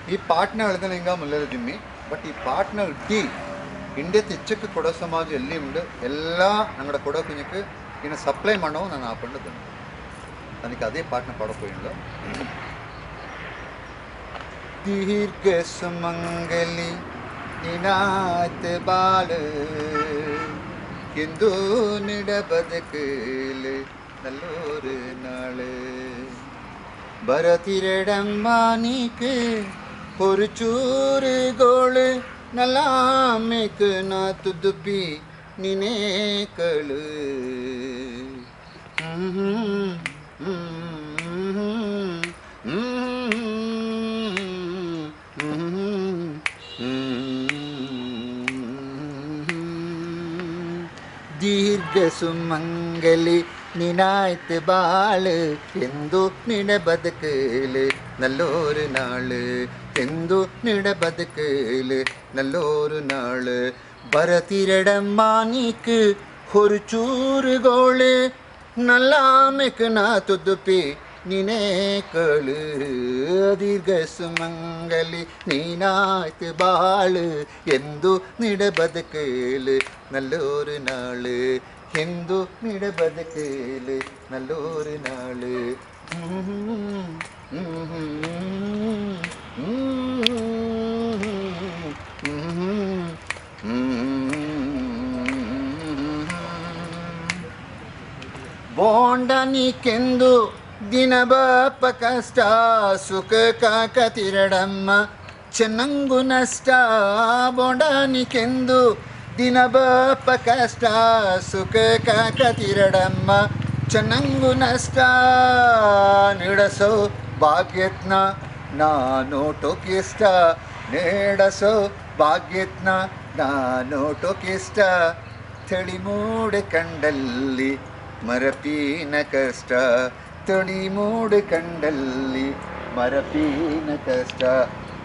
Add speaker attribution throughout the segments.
Speaker 1: ಈ ಪಾಟ್ನ ಎಳ್ದನಿಂಗ ಮುಲ್ಲದ ದಿಮ್ಮಿ ಬಟ್ ಈ ಪಾಟ್ನ ಇಟ್ಟಿ ಇಂಡಿಯ ತೆಚ್ಚಕ್ಕೆ ಕೊಡೋ ಸಮಾಜ ಎಲ್ಲಿ ಉಂಡು ಎಲ್ಲ ನಂಗಡ ಕೊಡೋ ಕುഞ്ഞಕ್ಕೆ ಇನ್ನು ಸಪ್ಲೈ ಮಾಡೋ ನಾನು ಆಪಂಡದ್ದು ನನಗೆ ಅದೇ ಪಾಟ್ನ ಪಡೋದು ದೀರ್ಘ ಸುಮಂಗಲಿ ನಿನಾತ್ ಬಾಳು ಎಂದು ನಿಡ ಬದುಕಲು നല്ലൊരു നാള് ഭരതിരടമ്മാനിക്ക് ഒരു ചൂറ് ഗോള് നല്ലാമയ്ക്ക് നാ തുതുപ്പി നിനേക്കള് ദീർഘ സുമംഗലി നിനായ്ത്ത് ബാള് എന്തു നിട ബതുക്കല് നല്ലൊരു നാള് എന്തു നിട ബതുക്കല് നല്ലൊരു നാള് ഭരതിരടമ്മാനിക്ക് ഒരു ചൂറ് ഗോള് നല്ലാമയ്ക്ക് നാ തുതുപ്പി നിനേക്കള് ദീർഘ സുമംഗലി നീനായ്ത്ത് ബാള് എന്തു നിട ബതുക്കല് നല്ലൊരു നാള് ಎಂದು ನಿಡ ಬದುಕಲು ನಲ್ಲೊರು ನಾಳು ಬೋಂಡನಿಕೆಂದು ದಿನ ಬಾಪ ಕಷ್ಟ ಸುಖ ಕಾಕ ತಿರಡಮ್ಮ ಚೆನ್ನಂಗು ನಷ್ಟ ಬೋಂಡನಿಕೆಂದು ದಿನ ಬಾಪ ಕಷ್ಟ ಸುಖ ಕಾಕ ತಿರಡಮ್ಮ ಚೆನ್ನಂಗು ನಷ್ಟ ನೀಡಸೋ ಭಾಗ್ಯತ್ನ ನಾನೋಟೋಕಿಷ್ಟ ನೀಡಸೋ ಭಾಗ್ಯತ್ನ ನಾನೋಟೋಕಿಷ್ಟ ತಳಿ ಮೂಡೆ ಕಂಡಲ್ಲಿ ಮರಪೀನ ಕಷ್ಟ ತಳಿ ಮೂಡೆ ಕಂಡಲ್ಲಿ ಮರಪೀನ ಕಷ್ಟ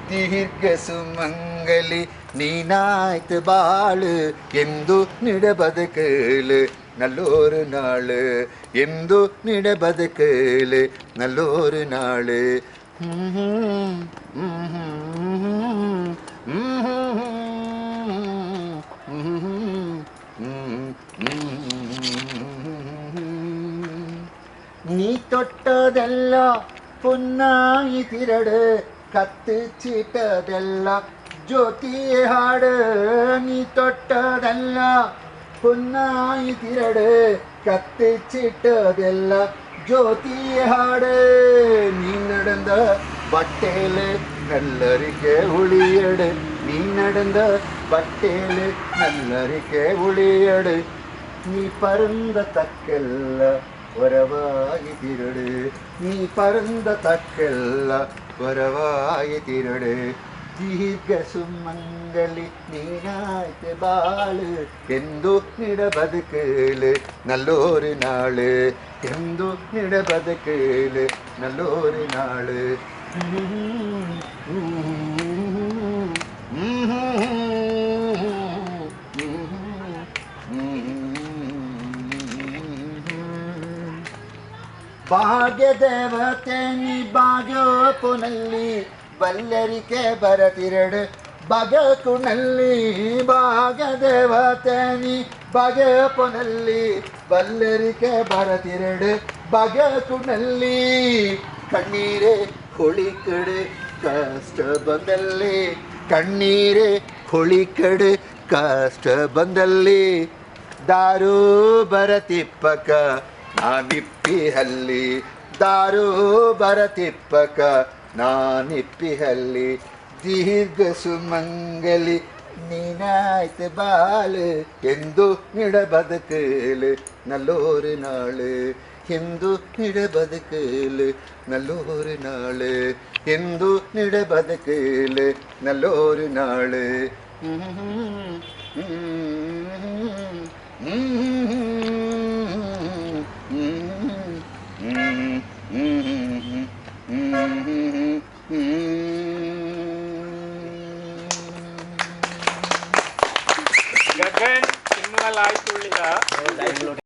Speaker 1: ದೀರ್ಘ ಸುಮಂಗಲಿ ನೀನಾಯ್ತು ಬಾಳು ಎಂದು ನಿಡ ಬದುಕಲು ನಲ್ಲೊರು ನಾಳು ಎಂದು ನಿಡ ಬದುಕಲು ನಲ್ಲೊರು ನಾಳು ನೀ ತೊಟ್ಟದೆಲ್ಲ ಪುನ್ನಾಯಿ ತಿರಡು ಕತ್ತು ಚೀಟದೆಲ್ಲ ಜ್ಯೋತಿ ಹಾಡು ನೀ ತೊಟ್ಟದೆಲ್ಲ ಪುನ್ನಾಯಿ ತಿರಡು ಕತ್ತು ಚೀಟದೆಲ್ಲ ಜ್ಯೋತಿ ಹಾಡು ನೀ நடந்த ಬಟ್ಟೆಲು ನಲ್ಲರಿಕೆ ಉಳಿಯಡು ನೀ நடந்த ಬಟ್ಟೆಲು ನಲ್ಲರಿಕೆ ಉಳಿಯಡು ನೀ ಪರಂದ ತಕ್ಕೆಲ್ಲ ವರವಾಗಿ ತಿರಡು ನೀ ಪರಂದ ತಕ್ಕೆಲ್ಲ ವರವಾಗಿ ತಿರಡು ದೀರ್ಘ ಸುಮಂಗಲಿ ನೀನಾಯ್ತು ಬಾಳು ಎಂದು ನಿಡ ಬದುಕಲು ನಲ್ಲೊರು ನಾಳು ಎಂದು ನಿಡ ಬದುಕಲು ನಲ್ಲೊರು ನಾಳು ಭಾಗ್ಯ ದೇವತೆ ನೀ ಭಾಗ್ಯೋಪುನಲ್ಲಿ ಬಲ್ಲರಿಕೆ ಬರತಿರಡು ಬಗಕುನಲ್ಲಿ ಭಾಗ್ಯ ದೇವತೆ ನೀ ಬಗಪುನಲ್ಲಿ ಬಲ್ಲರಿಕೆ ಬರತಿರಡು ಬಗಕುನಲ್ಲಿ ಕಣ್ಣೀರೇ ಹೊಳಿಕಡು ಕಷ್ಟ ಬಂದಲ್ಲಿ ಕಣ್ಣೀರೇ ಹೊಳಿಕಡು ಕಷ್ಟ ಬಂದಲ್ಲಿ ದಾರು ಬರತಿಪ್ಪಕ ನಾನಿಪ್ಪಿಹಲ್ಲಿ ದಾರು ಬರತಿಪ್ಪಕ ನಾನಿಪ್ಪಿಹಲ್ಲಿ ದೀರ್ಘ ಸುಮಂಗಲಿ ನೀನಾಯ್ತು ಬಾಳು ಎಂದು ನಿಡ ಬದುಕಲು ನಲ್ಲೊರು ನಾಳು ಎಂದು ನಿಡ ಬದುಕಲು ನಲ್ಲೊರು ನಾಳು ಎಂದು ನಿಡ ಬದುಕಲು ನಲ್ಲೊರು ನಾಳು